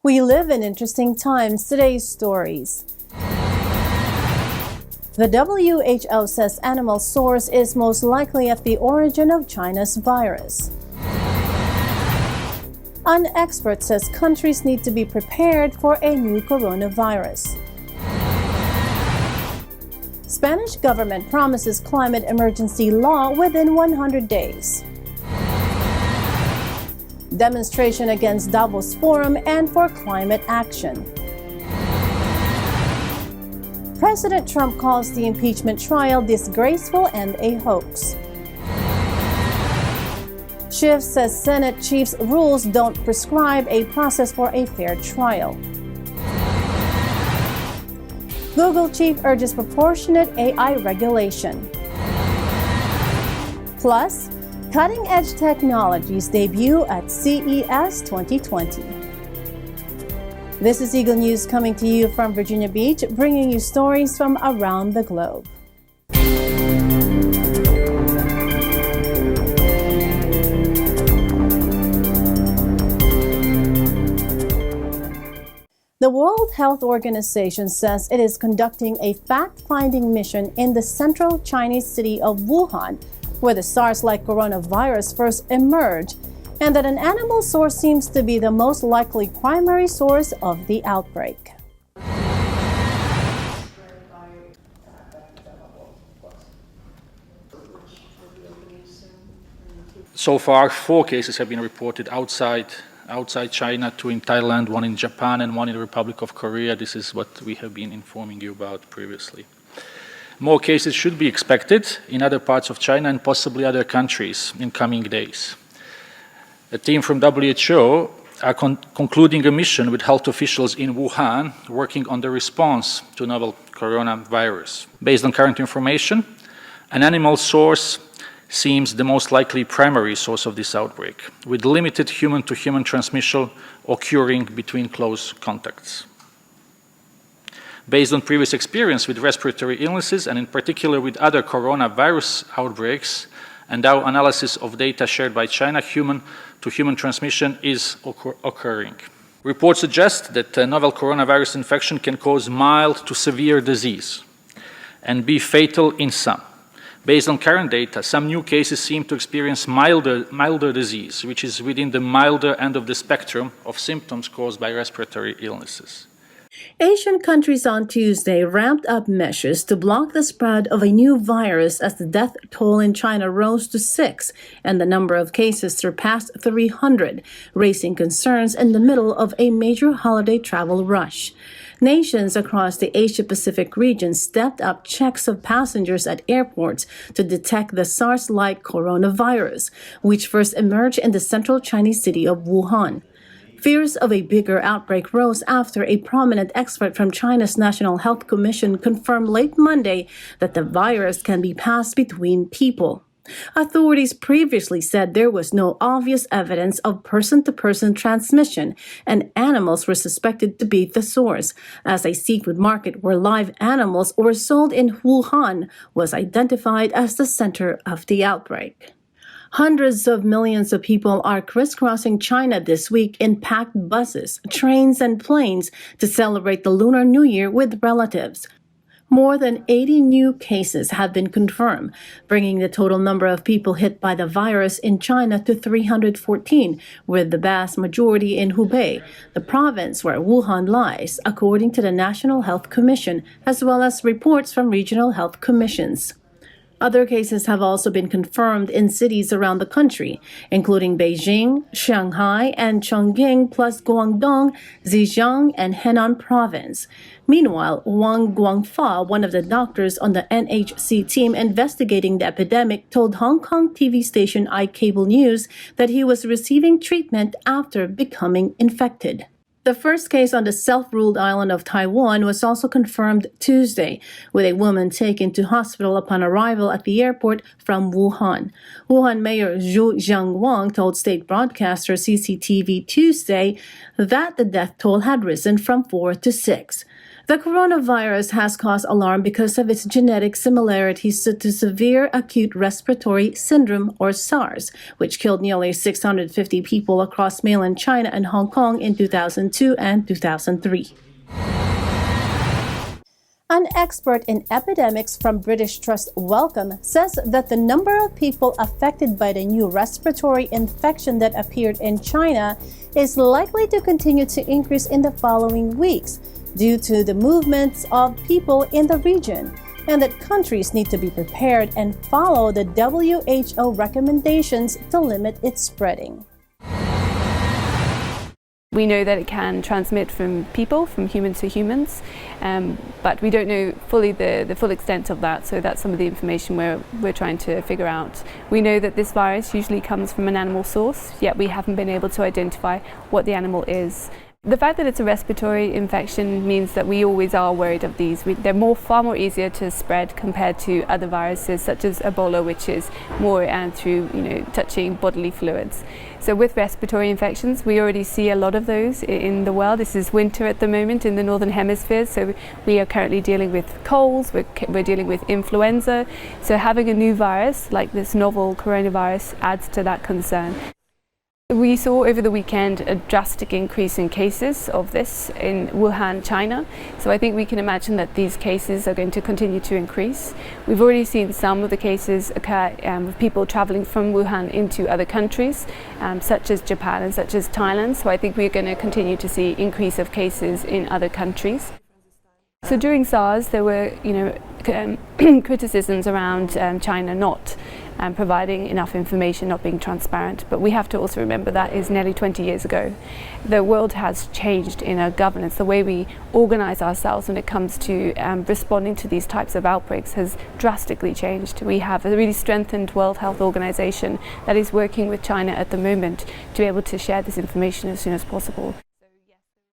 We live in interesting times. Today's stories. The WHO says animal source is most likely at the origin of China's virus. An expert says countries need to be prepared for a new coronavirus. Spanish government promises climate emergency law within 100 days. Demonstration against Davos Forum and for climate action. President Trump calls the impeachment trial disgraceful and a hoax. Schiff says Senate chief's rules don't prescribe a process for a fair trial. Google chief urges proportionate AI regulation. Plus, cutting-edge technologies debut at CES 2020. This is Eagle News coming to you from Virginia Beach, bringing you stories from around the globe. The World Health Organization says it is conducting a fact-finding mission in the central Chinese city of Wuhan, where the SARS-like coronavirus first emerged, and that an animal source seems to be the most likely primary source of the outbreak. So far, 4 cases have been reported outside China, 2 in Thailand, 1 in Japan, and 1 in the Republic of Korea. This is what we have been informing you about previously. More cases should be expected in other parts of China and possibly other countries in coming days. A team from WHO are concluding a mission with health officials in Wuhan working on the response to novel coronavirus. Based on current information, an animal source seems the most likely primary source of this outbreak, with limited human-to-human transmission occurring between close contacts. Based on previous experience with respiratory illnesses, and in particular with other coronavirus outbreaks, and our analysis of data shared by China, human-to-human transmission is occurring. Reports suggest that novel coronavirus infection can cause mild to severe disease and be fatal in some. Based on current data, some new cases seem to experience milder disease, which is within the milder end of the spectrum of symptoms caused by respiratory illnesses. Asian countries on Tuesday ramped up measures to block the spread of a new virus as the death toll in China rose to 6 and the number of cases surpassed 300, raising concerns in the middle of a major holiday travel rush. Nations across the Asia-Pacific region stepped up checks of passengers at airports to detect the SARS-like coronavirus, which first emerged in the central Chinese city of Wuhan. Fears of a bigger outbreak rose after a prominent expert from China's National Health Commission confirmed late Monday that the virus can be passed between people. Authorities previously said there was no obvious evidence of person-to-person transmission, and animals were suspected to be the source, as a seafood market where live animals were sold in Wuhan was identified as the center of the outbreak. Hundreds of millions of people are crisscrossing China this week in packed buses, trains, and planes to celebrate the Lunar New Year with relatives. More than 80 new cases have been confirmed, bringing the total number of people hit by the virus in China to 314, with the vast majority in Hubei, the province where Wuhan lies, according to the National Health Commission, as well as reports from regional health commissions. Other cases have also been confirmed in cities around the country, including Beijing, Shanghai, and Chongqing, plus Guangdong, Zhejiang, and Henan province. Meanwhile, Wang Guangfa, one of the doctors on the NHC team investigating the epidemic, told Hong Kong TV station iCable News that he was receiving treatment after becoming infected. The first case on the self-ruled island of Taiwan was also confirmed Tuesday, with a woman taken to hospital upon arrival at the airport from Wuhan. Wuhan Mayor Zhu Jiangwang told state broadcaster CCTV Tuesday that the death toll had risen from 4 to 6. The coronavirus has caused alarm because of its genetic similarities to severe acute respiratory syndrome, or SARS, which killed nearly 650 people across mainland China and Hong Kong in 2002 and 2003. An expert in epidemics from British Trust Wellcome says that the number of people affected by the new respiratory infection that appeared in China is likely to continue to increase in the following weeks due to the movements of people in the region, and that countries need to be prepared and follow the WHO recommendations to limit its spreading. We know that it can transmit from people, from humans to humans, but we don't know fully the full extent of that, so that's some of the information we're trying to figure out. We know that this virus usually comes from an animal source, yet we haven't been able to identify what the animal is. The fact that it's a respiratory infection means that we always are worried of these. They're far more easier to spread compared to other viruses such as Ebola, which is more through touching bodily fluids. So with respiratory infections, we already see a lot of those in the world. This is winter at the moment in the northern hemisphere, so we are currently dealing with colds, we're dealing with influenza. So having a new virus like this novel coronavirus adds to that concern. We saw over the weekend a drastic increase in cases of this in Wuhan, China. So I think we can imagine that these cases are going to continue to increase. We've already seen some of the cases occur with people traveling from Wuhan into other countries, such as Japan and such as Thailand. So I think we're going to continue to see increase of cases in other countries. So during SARS, there were criticisms around China not providing enough information, not being transparent. But we have to also remember that is nearly 20 years ago. The world has changed in our governance. The way we organize ourselves when it comes to responding to these types of outbreaks has drastically changed. We have a really strengthened World Health Organization that is working with China at the moment to be able to share this information as soon as possible.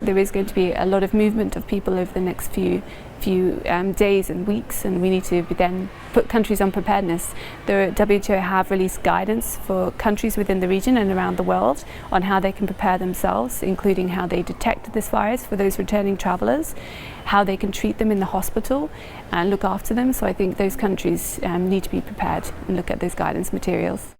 There is going to be a lot of movement of people over the next few days and weeks, and we need to then put countries on preparedness. The WHO have released guidance for countries within the region and around the world on how they can prepare themselves, including how they detect this virus for those returning travellers, how they can treat them in the hospital and look after them. So I think those countries need to be prepared and look at those guidance materials.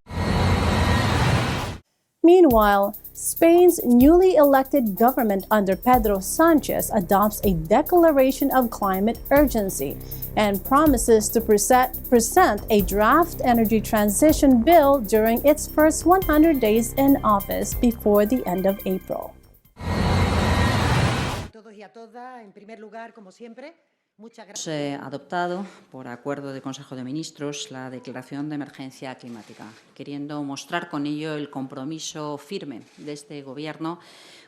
Meanwhile, Spain's newly elected government under Pedro Sánchez adopts a declaration of climate urgency and promises to present a draft energy transition bill during its first 100 days in office before the end of April. Hemos adoptado, por acuerdo del Consejo de Ministros, la declaración de emergencia climática, queriendo mostrar con ello el compromiso firme de este Gobierno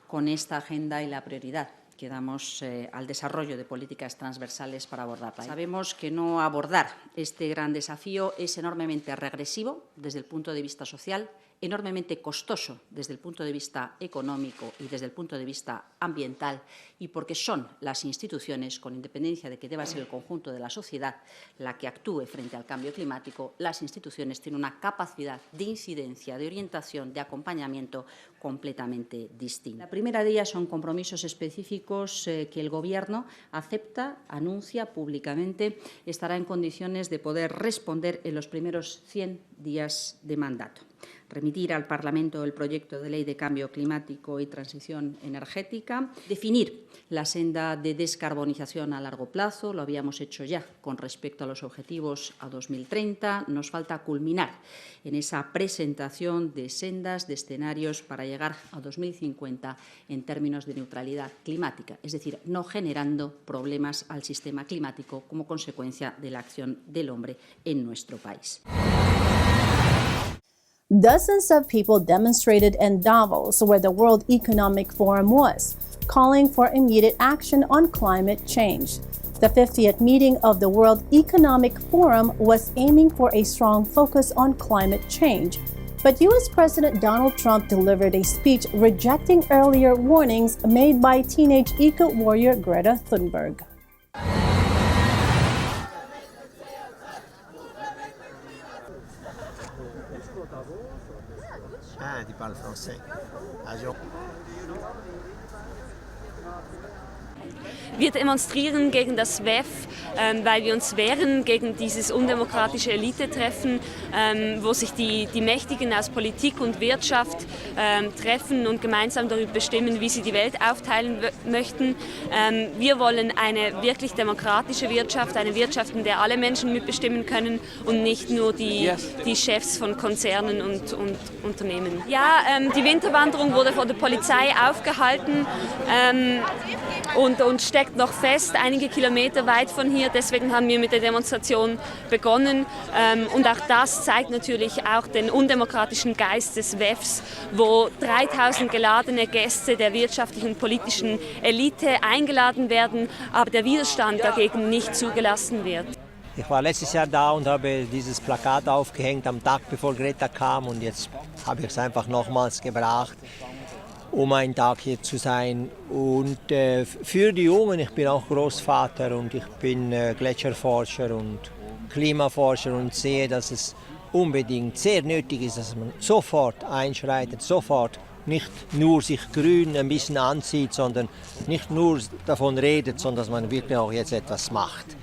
con esta agenda y la prioridad que damos al desarrollo de políticas transversales para abordarla. Sabemos que no abordar este gran desafío es enormemente regresivo desde el punto de vista social, enormemente costoso desde el punto de vista económico y desde el punto de vista ambiental, y porque son las instituciones, con independencia de que deba ser el conjunto de la sociedad la que actúe frente al cambio climático, las instituciones tienen una capacidad de incidencia, de orientación, de acompañamiento completamente distinta. La primera de ellas son compromisos específicos que el Gobierno acepta, anuncia públicamente, estará en condiciones de poder responder en los primeros 100 días de mandato. Remitir al Parlamento el proyecto de ley de cambio climático y transición energética, definir la senda de descarbonización a largo plazo, lo habíamos hecho ya con respecto a los objetivos a 2030, nos falta culminar en esa presentación de sendas, de escenarios para llegar a 2050 en términos de neutralidad climática, es decir, no generando problemas al sistema climático como consecuencia de la acción del hombre en nuestro país. Dozens of people demonstrated in Davos, where the World Economic Forum was, calling for immediate action on climate change. The 50th meeting of the World Economic Forum was aiming for a strong focus on climate change, but U.S. President Donald Trump delivered a speech rejecting earlier warnings made by teenage eco-warrior Greta Thunberg. Ah, tu parles français. Wir demonstrieren gegen das WEF, weil wir uns wehren gegen dieses undemokratische Elitetreffen, wo sich die Mächtigen aus Politik und Wirtschaft treffen und gemeinsam darüber bestimmen, wie sie die Welt aufteilen möchten. Wir wollen eine wirklich demokratische Wirtschaft, eine Wirtschaft, in der alle Menschen mitbestimmen können und nicht nur die Chefs von Konzernen und Unternehmen. Ja, die Winterwanderung wurde von der Polizei aufgehalten und steckt noch fest, einige Kilometer weit von hier. Deswegen haben wir mit der Demonstration begonnen. Und auch das zeigt natürlich auch den undemokratischen Geist des WEFs, wo 3000 geladene Gäste der wirtschaftlichen und politischen Elite eingeladen werden, aber der Widerstand dagegen nicht zugelassen wird. Ich war letztes Jahr da und habe dieses Plakat aufgehängt am Tag, bevor Greta kam, und jetzt habe ich es einfach nochmals gebracht, um einen Tag hier zu sein. Und für die Jungen, ich bin auch Großvater und ich bin Gletscherforscher und Klimaforscher und sehe, dass es unbedingt sehr nötig ist, dass man sofort einschreitet, sofort nicht nur sich grün ein bisschen anzieht, sondern nicht nur davon redet, sondern dass man wirklich auch jetzt etwas macht.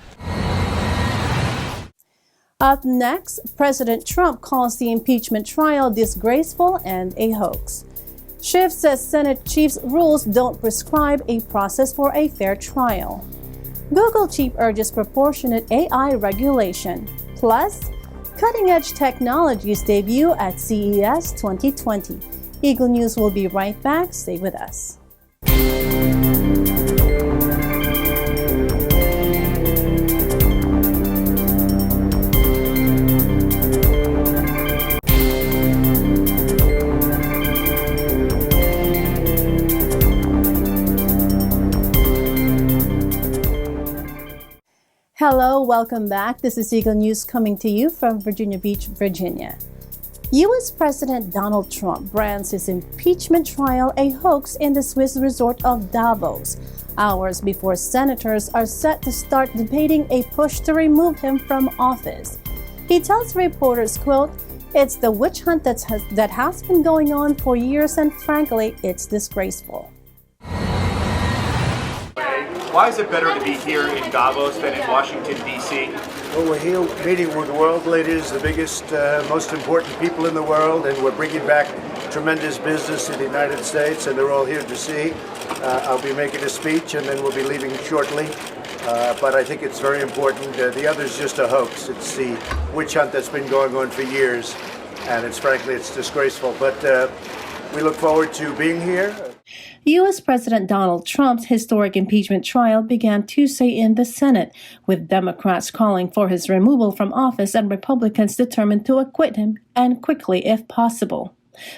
Up next, President Trump calls the impeachment trial disgraceful and a hoax. Schiff says Senate chief's rules don't prescribe a process for a fair trial. Google chief urges proportionate AI regulation. Plus, cutting-edge technologies debut at CES 2020. Eagle News will be right back. Stay with us. Hello, welcome back. This is Eagle News coming to you from Virginia Beach, Virginia. U.S. President Donald Trump brands his impeachment trial a hoax in the Swiss resort of Davos, hours before senators are set to start debating a push to remove him from office. He tells reporters, quote, "It's the witch hunt that has been going on for years, and frankly, it's disgraceful." Why is it better to be here in Davos than in Washington, D.C.? Well, we're here meeting with world leaders, the biggest, most important people in the world, and we're bringing back tremendous business to the United States, and they're all here to see. I'll be making a speech, and then we'll be leaving shortly. But I think it's very important. The other's just a hoax. It's the witch hunt that's been going on for years, and frankly, it's disgraceful. But we look forward to being here. U.S. President Donald Trump's historic impeachment trial began Tuesday in the Senate, with Democrats calling for his removal from office and Republicans determined to acquit him, and quickly if possible.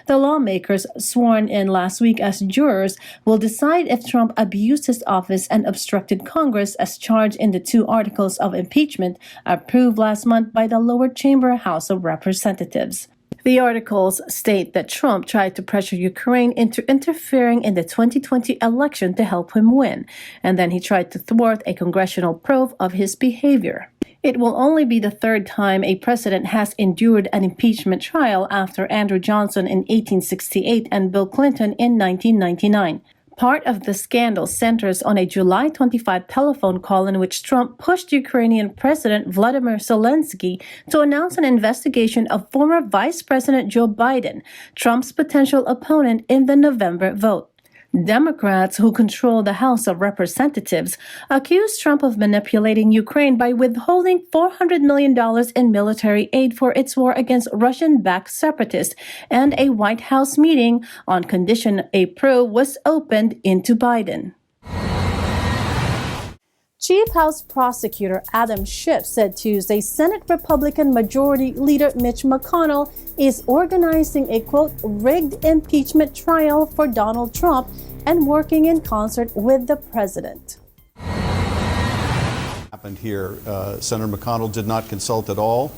The lawmakers sworn in last week as jurors will decide if Trump abused his office and obstructed Congress as charged in the 2 articles of impeachment approved last month by the lower chamber House of Representatives. The articles state that Trump tried to pressure Ukraine into interfering in the 2020 election to help him win, and then he tried to thwart a congressional probe of his behavior. It will only be the 3rd time a president has endured an impeachment trial after Andrew Johnson in 1868 and Bill Clinton in 1999. Part of the scandal centers on a July 25 telephone call in which Trump pushed Ukrainian President Vladimir Zelensky to announce an investigation of former Vice President Joe Biden, Trump's potential opponent in the November vote. Democrats, who control the House of Representatives, accused Trump of manipulating Ukraine by withholding $400 million in military aid for its war against Russian-backed separatists and a White House meeting on condition a probe was opened into Biden. Chief House Prosecutor Adam Schiff said Tuesday Senate Republican Majority Leader Mitch McConnell is organizing a, quote, rigged impeachment trial for Donald Trump and working in concert with the president. Happened here. Senator McConnell did not consult at all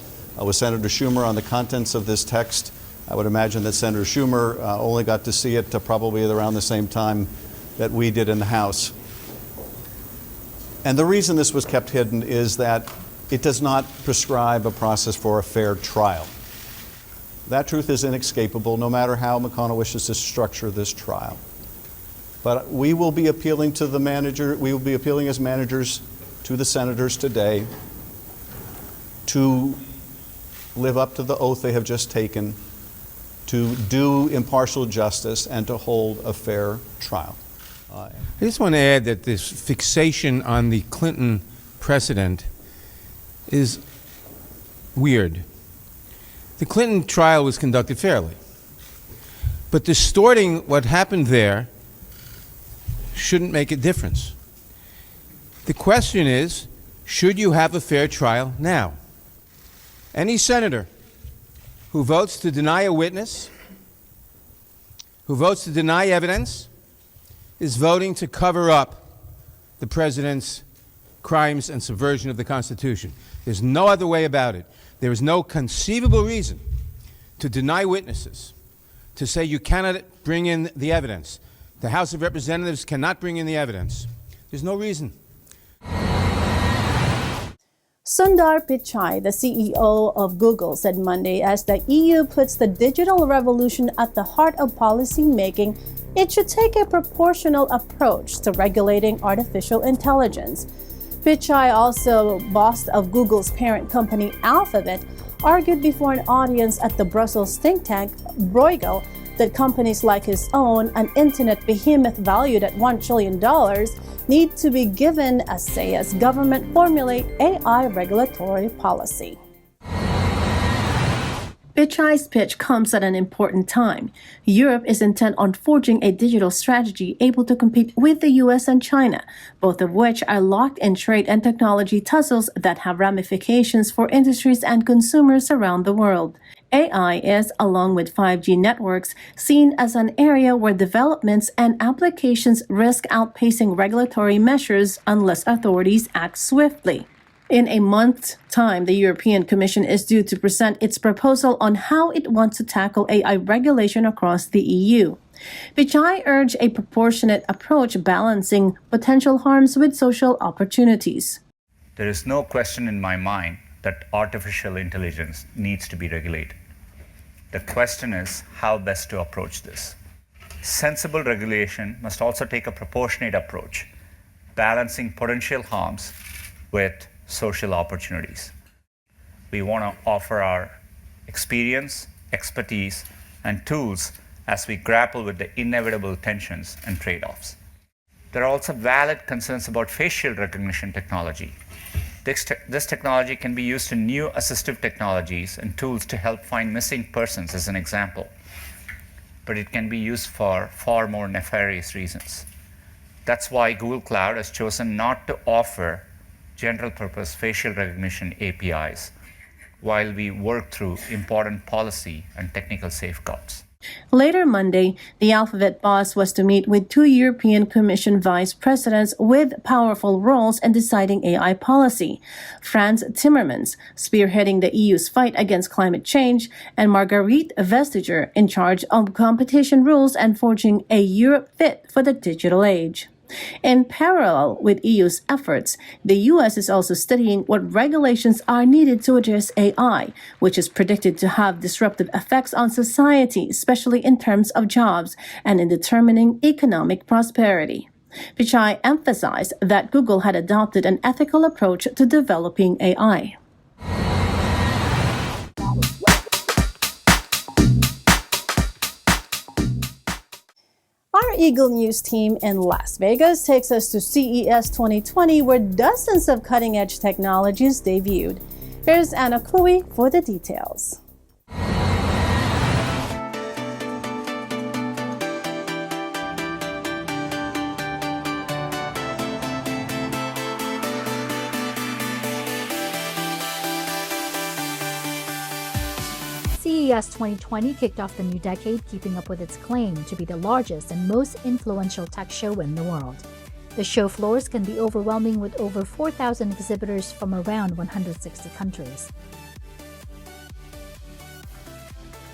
with Senator Schumer on the contents of this text. I would imagine that Senator Schumer only got to see it probably around the same time that we did in the House. And the reason this was kept hidden is that it does not prescribe a process for a fair trial. That truth is inescapable, no matter how McConnell wishes to structure this trial. But we will be appealing to the manager, we will be appealing as managers to the senators today to live up to the oath they have just taken, to do impartial justice, and to hold a fair trial. I just want to add that this fixation on the Clinton precedent is weird. The Clinton trial was conducted fairly, but distorting what happened there shouldn't make a difference. The question is, should you have a fair trial now? Any senator who votes to deny a witness, who votes to deny evidence, is voting to cover up the president's crimes and subversion of the Constitution. There's no other way about it. There is no conceivable reason to deny witnesses, to say you cannot bring in the evidence. The House of Representatives cannot bring in the evidence. There's no reason. Sundar Pichai, the CEO of Google, said Monday as the EU puts the digital revolution at the heart of policy making, it should take a proportional approach to regulating artificial intelligence. Pichai, also boss of Google's parent company Alphabet, argued before an audience at the Brussels think tank Bruegel that companies like his own, an internet behemoth valued at $1 trillion, need to be given a say as government formulate AI regulatory policy. Pichai's pitch comes at an important time. Europe is intent on forging a digital strategy able to compete with the US and China, both of which are locked in trade and technology tussles that have ramifications for industries and consumers around the world. AI is, along with 5G networks, seen as an area where developments and applications risk outpacing regulatory measures unless authorities act swiftly. In a month's time, the European Commission is due to present its proposal on how it wants to tackle AI regulation across the EU. Pichai urged a proportionate approach balancing potential harms with social opportunities. There is no question in my mind that artificial intelligence needs to be regulated. The question is how best to approach this. Sensible regulation must also take a proportionate approach, balancing potential harms with social opportunities. We want to offer our experience, expertise, and tools as we grapple with the inevitable tensions and trade-offs. There are also valid concerns about facial recognition technology. This technology can be used in new assistive technologies and tools to help find missing persons, as an example. But it can be used for far more nefarious reasons. That's why Google Cloud has chosen not to offer general-purpose facial recognition APIs while we work through important policy and technical safeguards. Later Monday, the Alphabet boss was to meet with 2 European Commission vice presidents with powerful roles in deciding AI policy: Frans Timmermans, spearheading the EU's fight against climate change, and Margrethe Vestager, in charge of competition rules and forging a Europe fit for the digital age. In parallel with EU's efforts, the US is also studying what regulations are needed to address AI, which is predicted to have disruptive effects on society, especially in terms of jobs and in determining economic prosperity. Pichai emphasized that Google had adopted an ethical approach to developing AI. Our Eagle News team in Las Vegas takes us to CES 2020, where dozens of cutting-edge technologies debuted. Here's Anna Cooey for the details. CES 2020 kicked off the new decade, keeping up with its claim to be the largest and most influential tech show in the world. The show floors can be overwhelming, with over 4,000 exhibitors from around 160 countries.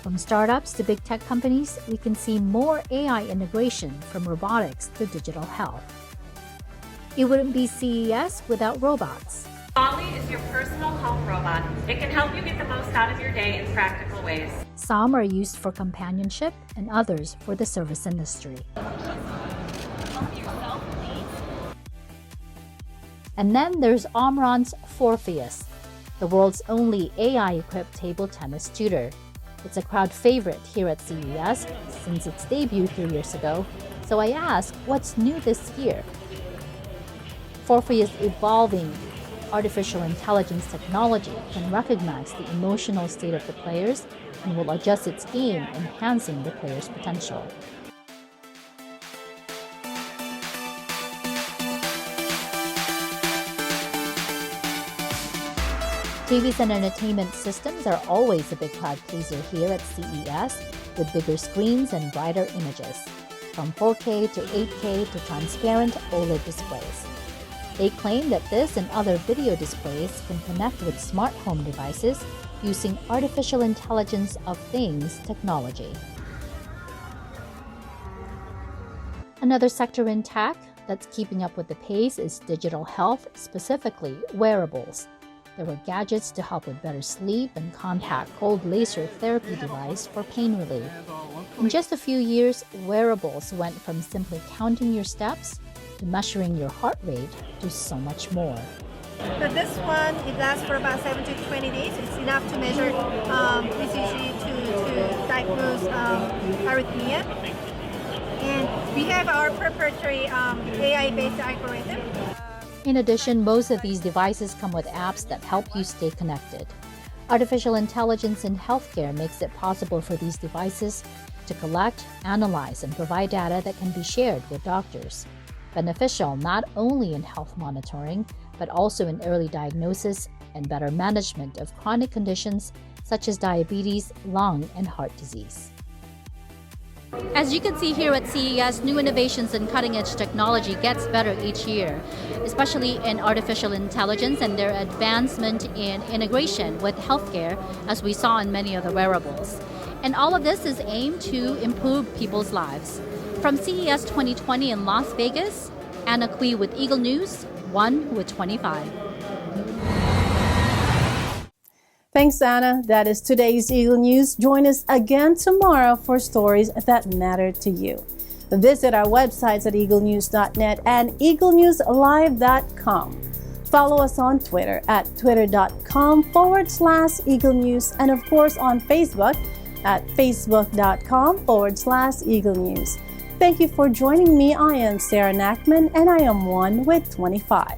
From startups to big tech companies, we can see more AI integration, from robotics to digital health. It wouldn't be CES without robots. Ollie is your personal home robot. It can help you get the most out of your day in practical ways. Some are used for companionship and others for the service industry. And then there's Omron's Morpheus, the world's only AI-equipped table tennis tutor. It's a crowd favorite here at CES since its debut 3 years ago, so I asked what's new this year. Morpheus' evolving artificial intelligence technology can recognize the emotional state of the players and will adjust its game, enhancing the player's potential. TVs and entertainment systems are always a big crowd pleaser here at CES, with bigger screens and brighter images, from 4K to 8K to transparent OLED displays. They claim that this and other video displays can connect with smart home devices using artificial intelligence of things technology. Another sector in tech that's keeping up with the pace is digital health, specifically wearables. There were gadgets to help with better sleep and compact cold laser therapy device for pain relief. In just a few years, wearables went from simply counting your steps to measuring your heart rate to so much more. So this one, it lasts for about 7 to 20 days. It's enough to measure ECG to diagnose arrhythmia. And we have our proprietary AI-based algorithm. In addition, most of these devices come with apps that help you stay connected. Artificial intelligence in healthcare makes it possible for these devices to collect, analyze, and provide data that can be shared with doctors. Beneficial not only in health monitoring, but also in early diagnosis and better management of chronic conditions such as diabetes, lung, and heart disease. As you can see here at CES, new innovations and cutting-edge technology gets better each year, especially in artificial intelligence and their advancement in integration with healthcare, as we saw in many of the wearables. And all of this is aimed to improve people's lives. From CES 2020 in Las Vegas, Anna Kui with Eagle News, 1 with 25. Thanks, Anna. That is today's Eagle News. Join us again tomorrow for stories that matter to you. Visit our websites at eaglenews.net and eaglenewslive.com. Follow us on Twitter at twitter.com/Eagle News, and of course on Facebook at facebook.com/Eagle News. Thank you for joining me. I am Sarah Nachman, and I am 1 with 25.